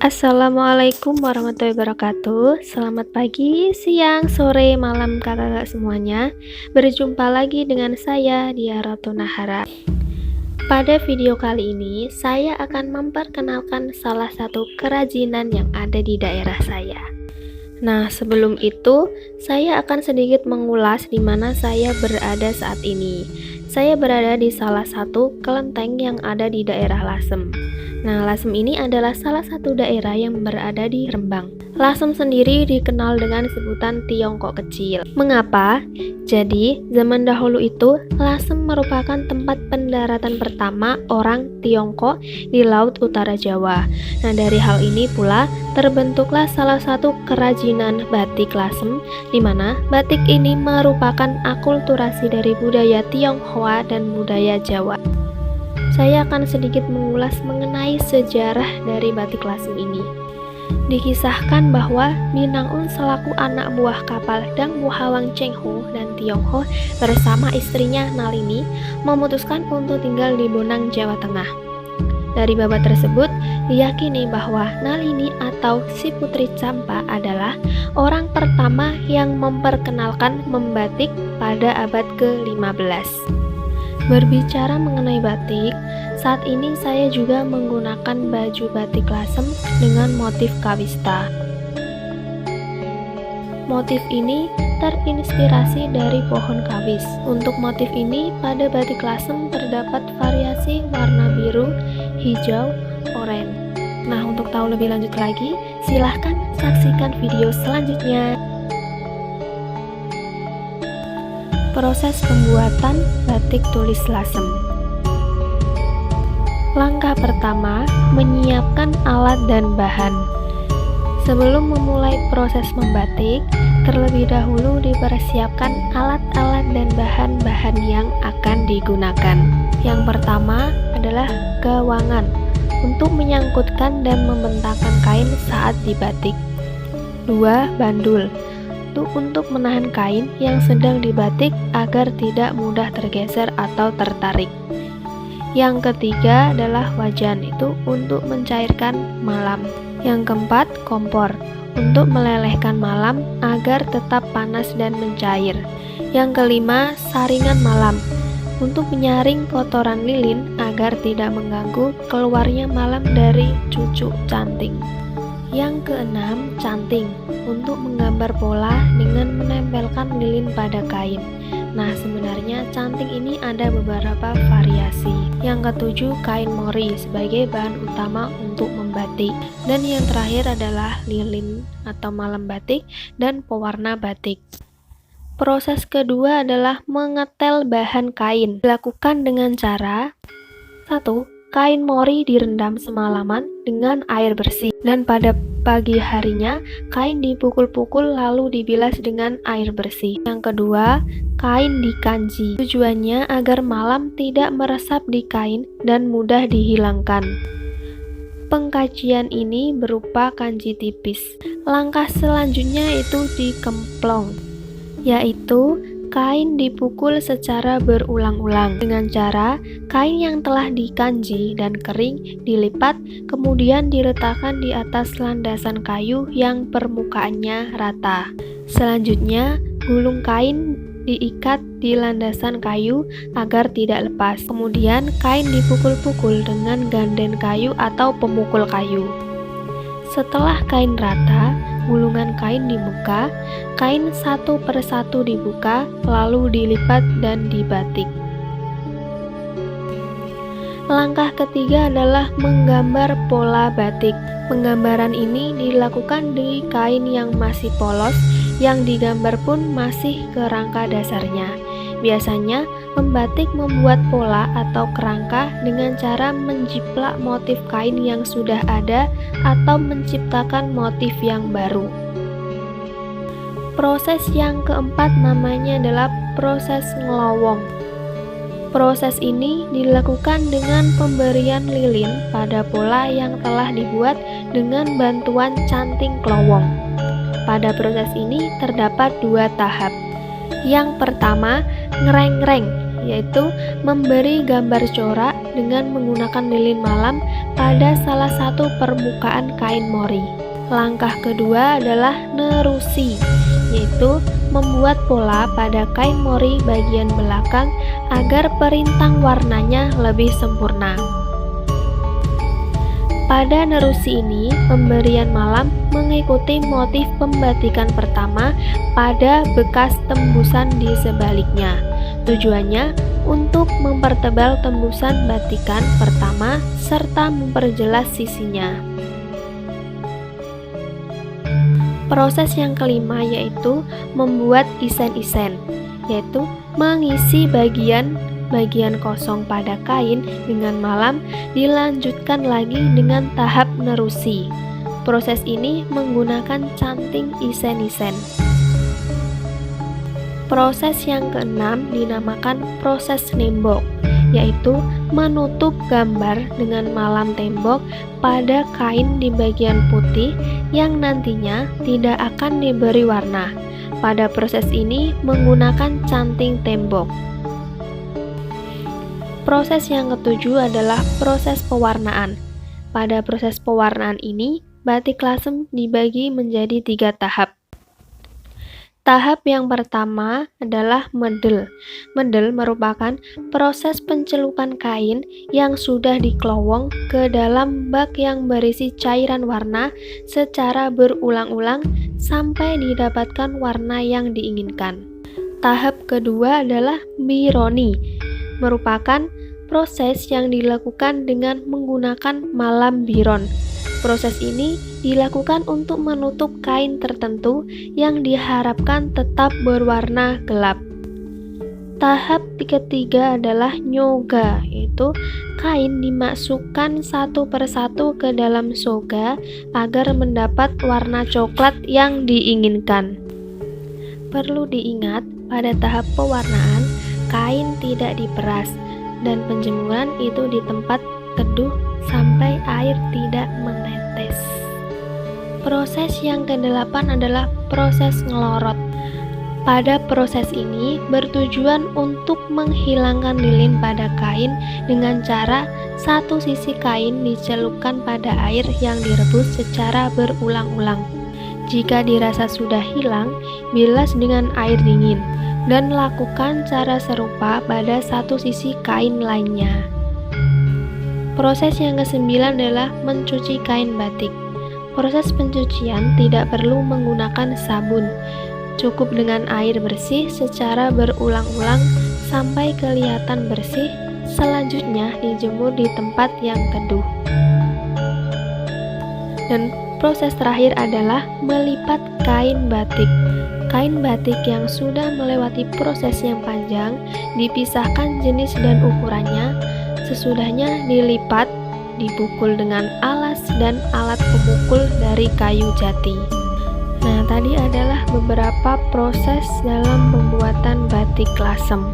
Assalamualaikum warahmatullahi wabarakatuh. Selamat pagi, siang, sore, malam kakak-kakak semuanya. Berjumpa lagi dengan saya Dia Ratu Nahara. Pada video kali ini, saya akan memperkenalkan salah satu kerajinan yang ada di daerah saya. Nah, sebelum itu, saya akan sedikit mengulas di mana saya berada saat ini. Saya berada di salah satu kelenteng yang ada di daerah Lasem. Nah, Lasem ini adalah salah satu daerah yang berada di Rembang. Lasem sendiri dikenal dengan sebutan Tiongkok kecil. Mengapa? Jadi, zaman dahulu itu, Lasem merupakan tempat pendaratan pertama orang Tiongkok di Laut Utara Jawa. Nah, dari hal ini pula, terbentuklah salah satu kerajinan batik Lasem, di mana batik ini merupakan akulturasi dari budaya Tionghoa dan budaya Jawa. Saya akan sedikit mengulas mengenai sejarah dari batik Lasem ini. Dikisahkan bahwa Minang-un selaku anak buah kapal Dang Buhawang Cheng Ho dan Tiongho bersama istrinya Nalini memutuskan untuk tinggal di Bonang, Jawa Tengah. Dari babat tersebut, diyakini bahwa Nalini atau si Putri Campa adalah orang pertama yang memperkenalkan membatik pada abad ke-15. Berbicara mengenai batik, saat ini saya juga menggunakan baju batik Lasem dengan motif kawista. Motif ini terinspirasi dari pohon kawis. Untuk motif ini, pada batik Lasem terdapat variasi warna biru, hijau, oranye. Nah, untuk tahu lebih lanjut lagi, silahkan saksikan video selanjutnya. Proses pembuatan batik tulis Lasem. Langkah pertama, menyiapkan alat dan bahan. Sebelum memulai proses membatik, terlebih dahulu dipersiapkan alat-alat dan bahan-bahan yang akan digunakan. Yang pertama adalah gawangan untuk menyangkutkan dan membentangkan kain saat dibatik. 2. Bandul untuk menahan kain yang sedang dibatik agar tidak mudah tergeser atau tertarik. Yang ketiga adalah wajan, itu untuk mencairkan malam. Yang keempat, kompor untuk melelehkan malam agar tetap panas dan mencair. Yang kelima, saringan malam untuk menyaring kotoran lilin agar tidak mengganggu keluarnya malam dari cucuk canting. Yang keenam, canting untuk menggambar pola dengan menempelkan lilin pada kain. Nah, sebenarnya canting ini ada beberapa variasi. Yang ketujuh, kain mori sebagai bahan utama untuk membatik. Dan yang terakhir adalah lilin atau malam batik dan pewarna batik. Proses kedua adalah mengetel bahan kain. Dilakukan dengan cara 1. Kain mori direndam semalaman dengan air bersih, dan pada pagi harinya kain dipukul-pukul lalu dibilas dengan air bersih. Yang kedua, kain dikanji. Tujuannya agar malam tidak meresap di kain dan mudah dihilangkan. Pengkajian ini berupa kanji tipis. Langkah selanjutnya itu dikemplong, yaitu kain dipukul secara berulang-ulang dengan cara kain yang telah dikanji dan kering dilipat kemudian diletakkan di atas landasan kayu yang permukaannya rata. Selanjutnya, gulung kain diikat di landasan kayu agar tidak lepas. Kemudian kain dipukul-pukul dengan ganden kayu atau pemukul kayu. Setelah kain rata, gulungan kain dibuka, kain satu persatu dibuka, lalu dilipat dan dibatik. Langkah ketiga adalah menggambar pola batik. Penggambaran ini dilakukan di kain yang masih polos, yang digambar pun masih kerangka dasarnya. Biasanya, pembatik membuat pola atau kerangka dengan cara menjiplak motif kain yang sudah ada atau menciptakan motif yang baru. Proses yang keempat namanya adalah proses ngelowong. Proses ini dilakukan dengan pemberian lilin pada pola yang telah dibuat dengan bantuan canting klowong. Pada proses ini terdapat 2 tahap. Yang pertama, ngereng-ngereng, yaitu memberi gambar corak dengan menggunakan lilin malam pada salah satu permukaan kain mori. Langkah kedua adalah nerusi, yaitu membuat pola pada kain mori bagian belakang agar perintang warnanya lebih sempurna. Pada nerusi ini, pemberian malam mengikuti motif pembatikan pertama pada bekas tembusan di sebaliknya. Tujuannya untuk mempertebal tembusan batikan pertama serta memperjelas sisinya. Proses yang kelima yaitu membuat isen-isen, yaitu mengisi bagian kosong pada kain dengan malam, dilanjutkan lagi dengan tahap nerusi. Proses ini menggunakan canting isen-isen. Proses yang keenam dinamakan proses nembok, yaitu menutup gambar dengan malam tembok pada kain di bagian putih yang nantinya tidak akan diberi warna. Pada proses ini menggunakan canting tembok. Proses yang ketujuh adalah proses pewarnaan. Pada proses pewarnaan ini, batik lasem dibagi menjadi 3 tahap. Tahap yang pertama adalah medel. Medel merupakan proses pencelupan kain yang sudah dikelowong ke dalam bak yang berisi cairan warna secara berulang-ulang sampai didapatkan warna yang diinginkan. Tahap kedua adalah bironi, merupakan proses yang dilakukan dengan menggunakan malam biron. Proses ini dilakukan untuk menutup kain tertentu yang diharapkan tetap berwarna gelap. Tahap ketiga adalah nyoga, yaitu kain dimasukkan satu persatu ke dalam soga agar mendapat warna coklat yang diinginkan. Perlu diingat, pada tahap pewarnaan, kain tidak diperas dan penjemuran itu di tempat teduh sampai air tidak menetes. Proses yang kedelapan adalah proses ngelorot. Pada proses ini bertujuan untuk menghilangkan lilin pada kain dengan cara satu sisi kain dicelupkan pada air yang direbus secara berulang-ulang. Jika dirasa sudah hilang, bilas dengan air dingin dan lakukan cara serupa pada satu sisi kain lainnya. Proses yang kesembilan adalah mencuci kain batik. Proses pencucian tidak perlu menggunakan sabun, cukup dengan air bersih secara berulang-ulang sampai kelihatan bersih. Selanjutnya dijemur di tempat yang teduh. Dan proses terakhir adalah melipat kain batik. Kain batik yang sudah melewati proses yang panjang dipisahkan jenis dan ukurannya. Sesudahnya dilipat, dipukul dengan alas dan alat pemukul dari kayu jati. Nah, tadi adalah beberapa proses dalam pembuatan batik lasem.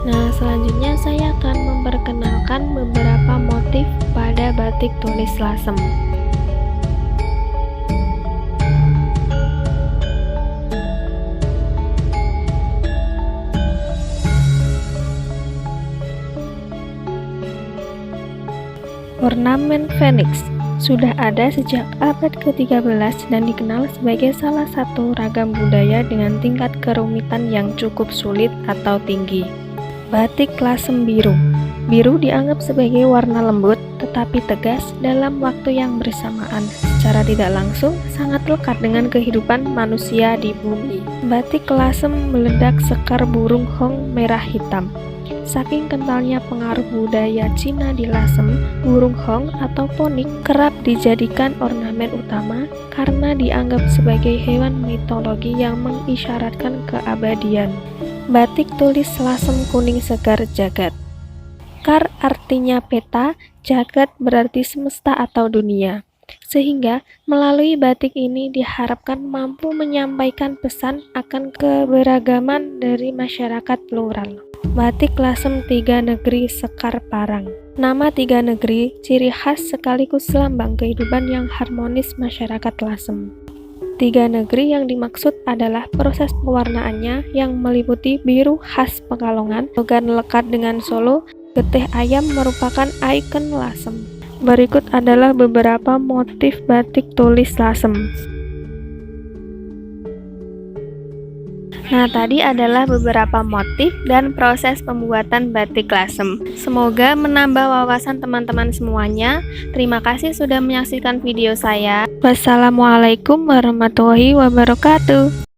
Nah, selanjutnya saya akan memperkenalkan beberapa motif pada batik tulis lasem. Ornamen Phoenix sudah ada sejak abad ke-13 dan dikenal sebagai salah satu ragam budaya dengan tingkat kerumitan yang cukup sulit atau tinggi. Batik lasem biru. Biru dianggap sebagai warna lembut tetapi tegas dalam waktu yang bersamaan. Secara tidak langsung sangat lekat dengan kehidupan manusia di bumi. Batik lasem meledak sekar burung hong merah hitam. Saking kentalnya pengaruh budaya Cina di lasem, burung hong atau ponik kerap dijadikan ornamen utama karena dianggap sebagai hewan mitologi yang mengisyaratkan keabadian. Batik tulis lasem kuning segar jagat. Kar artinya peta, jagat berarti semesta atau dunia. Sehingga melalui batik ini diharapkan mampu menyampaikan pesan akan keberagaman dari masyarakat plural. Batik lasem tiga negeri sekar parang. Nama tiga negeri ciri khas sekaligus lambang kehidupan yang harmonis masyarakat lasem. Tiga negeri yang dimaksud adalah proses pewarnaannya yang meliputi biru khas Pekalongan, logan lekat dengan Solo, getih ayam merupakan ikon Lasem. Berikut adalah beberapa motif batik tulis Lasem. Nah, tadi adalah beberapa motif dan proses pembuatan batik Lasem. Semoga menambah wawasan teman-teman semuanya. Terima kasih sudah menyaksikan video saya. Wassalamualaikum warahmatullahi wabarakatuh.